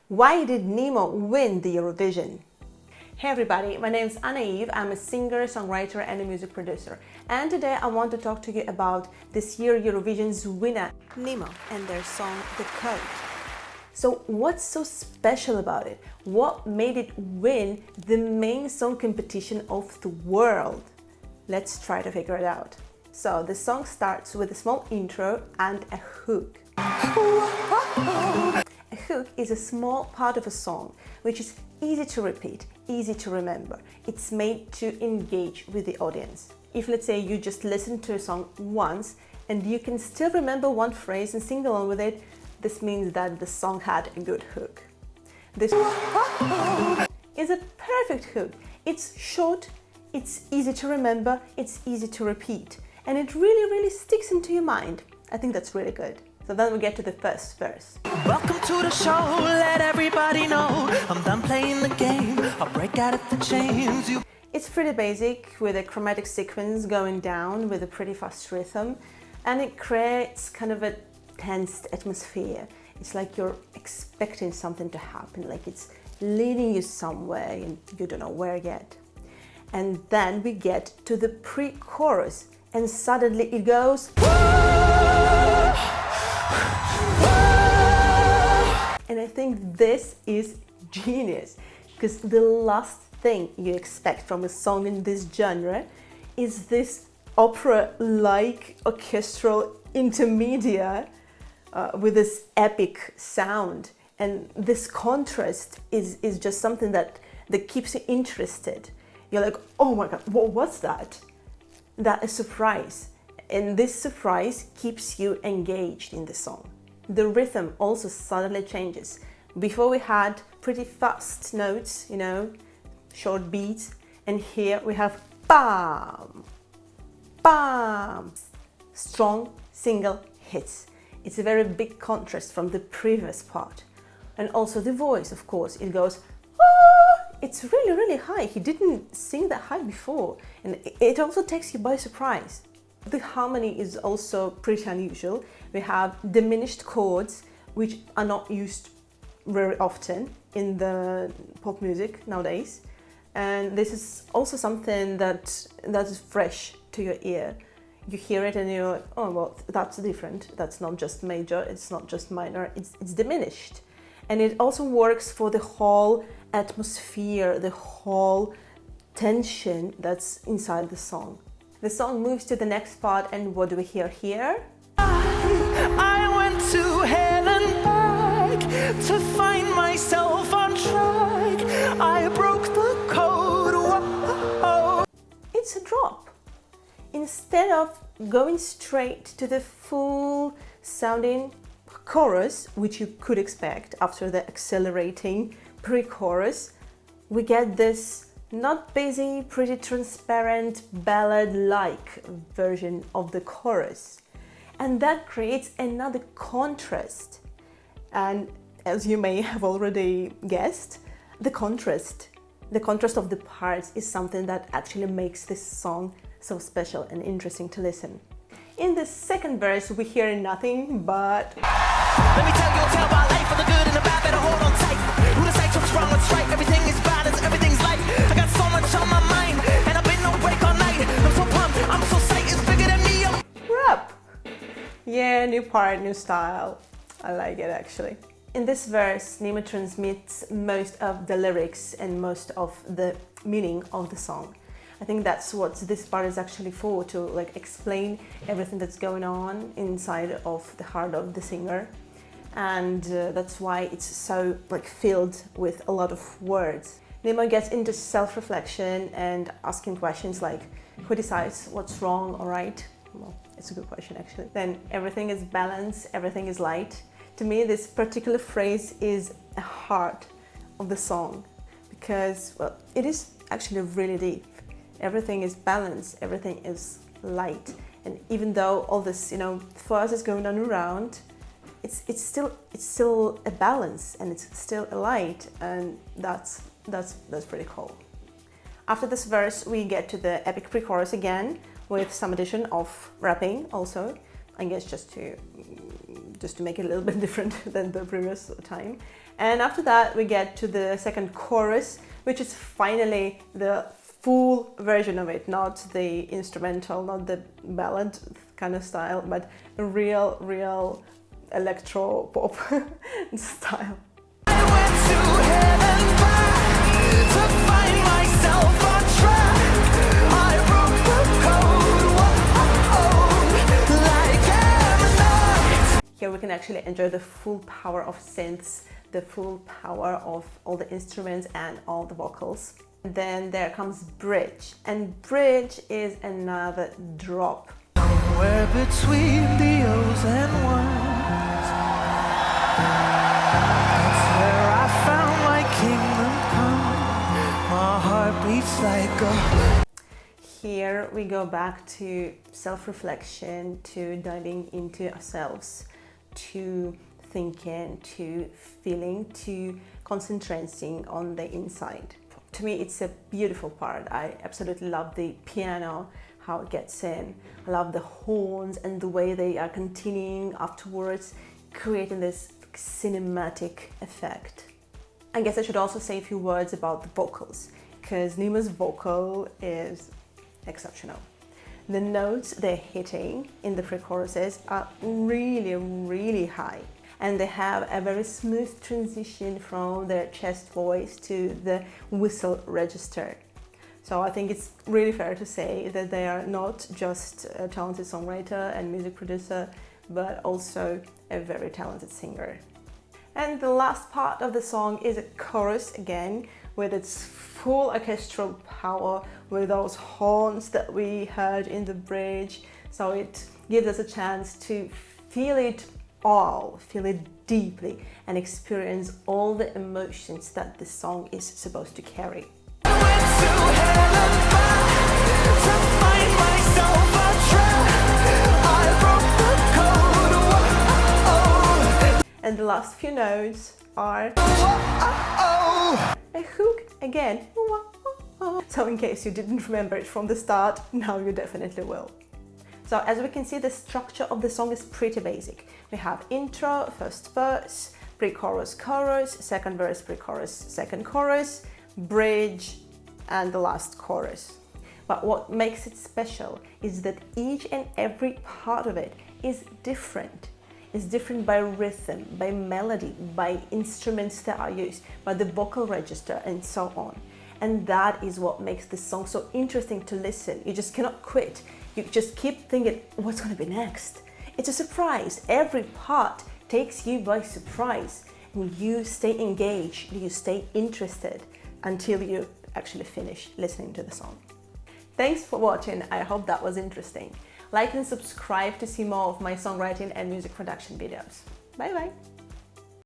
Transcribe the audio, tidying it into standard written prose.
Why did Nemo win the Eurovision? Hey everybody, my name is Anaïve. I'm a singer, songwriter and a music producer. And today I want to talk to you about this year Eurovision's winner, Nemo, and their song The Code. So what's so special about it? What made it win the main song competition of the world? Let's try to figure it out. So the song starts with a small intro and a hook. A hook is a small part of a song which is easy to repeat, easy to remember. It's made to engage with the audience. If, let's say, you just listen to a song once and you can still remember one phrase and sing along with it, this means that the song had a good hook. This is a perfect hook. It's short, it's easy to remember, it's easy to repeat, and it really sticks into your mind. I think that's really good. So then we get to the first verse. Welcome to the show, let everybody know I'm done playing the game, I'll break out of the chains. It's pretty basic, with a chromatic sequence going down with a pretty fast rhythm, and it creates kind of a tense atmosphere. It's like you're expecting something to happen, like it's leading you somewhere and you don't know where yet. And then we get to the pre-chorus and suddenly it goes and I think this is genius, because the last thing you expect from a song in this genre is this opera-like orchestral intermedia with this epic sound. And this contrast is just something that keeps you interested. You're like, oh my God, what was that? That is a surprise. And this surprise keeps you engaged in the song. The rhythm also suddenly changes. Before we had pretty fast notes, you know, short beats, and here we have bam, bam, strong single hits. It's a very big contrast from the previous part. And also the voice, of course, it goes, ah! It's really high. He didn't sing that high before, and it also takes you by surprise. The harmony is also pretty unusual. We have diminished chords, which are not used very often in the pop music nowadays. And this is also something that is fresh to your ear. You hear it and you're like, oh, well, that's different. That's not just major, it's not just minor, it's diminished. And it also works for the whole atmosphere, the whole tension that's inside the song. The song moves to the next part, and what do we hear here? I went to hell and back to find myself on track. I broke the code. Whoa. It's a drop. Instead of going straight to the full sounding chorus, which you could expect after the accelerating pre-chorus, we get this not busy, pretty transparent, ballad-like version of the chorus. And that creates another contrast. And as you may have already guessed, the contrast of the parts is something that actually makes this song so special and interesting to listen. In the second verse, we hear nothing but... Let me tell you a tale about life, for the good and the bad, better hold on tight. Who decides what's wrong, what's right? Everything is balance, everything's light. I got so much on my mind, and I've been awake all night. I'm so pumped, I'm so psyched, it's bigger than me. Rap! Yeah, new part, new style. I like it actually. In this verse, Nemo transmits most of the lyrics and most of the meaning of the song. I think that's what this part is actually for, to like explain everything that's going on inside of the heart of the singer. And that's why it's so like filled with a lot of words. Nemo gets into self-reflection and asking questions like, who decides what's wrong or right? Well, it's a good question actually. Then everything is balanced, everything is light. To me, this particular phrase is a heart of the song, because, well, it is actually really deep. Everything is balanced, everything is light. And even though all this, you know, fuss is going on around, it's still a balance, and it's still a light, and that's pretty cool. After this verse, we get to the epic pre-chorus again, with some addition of rapping also, I guess just to make it a little bit different than the previous time. And after that, we get to the second chorus, which is finally the full version of it, not the instrumental, not the ballad kind of style, but a real electro pop style. I went to hell and back to find myself on track. I broke the code, like Eminem. Here we can actually enjoy the full power of synths, the full power of all the instruments and all the vocals. Then there comes bridge, and bridge is another drop. Somewhere between the O's and ones, that's where I found my kingdom come. My heart beats like a... Here we go back to self-reflection, to diving into ourselves, to thinking, to feeling, to concentrating on the inside. To me, it's a beautiful part. I absolutely love the piano, how it gets in. I love the horns and the way they are continuing afterwards, creating this cinematic effect. I guess I should also say a few words about the vocals, because Nemo's vocal is exceptional. The notes they're hitting in the pre-choruses are really high, and they have a very smooth transition from their chest voice to the whistle register. So I think it's really fair to say that they are not just a talented songwriter and music producer, but also a very talented singer. And the last part of the song is a chorus again, with its full orchestral power, with those horns that we heard in the bridge. So it gives us a chance to feel it all, feel it deeply, and experience all the emotions that this song is supposed to carry. And the last few notes are a hook again. So in case you didn't remember it from the start, now you definitely will. So as we can see, the structure of the song is pretty basic. We have intro, first verse, pre-chorus, chorus, second verse, pre-chorus, second chorus, bridge, and the last chorus. But what makes it special is that each and every part of it is different. It's different by rhythm, by melody, by instruments that are used, by the vocal register, and so on. And that is what makes this song so interesting to listen. You just cannot quit. You just keep thinking, what's going to be next? It's a surprise. Every part takes you by surprise. And you stay engaged, you stay interested until you actually finish listening to the song. Thanks for watching. I hope that was interesting. Like and subscribe to see more of my songwriting and music production videos. Bye bye.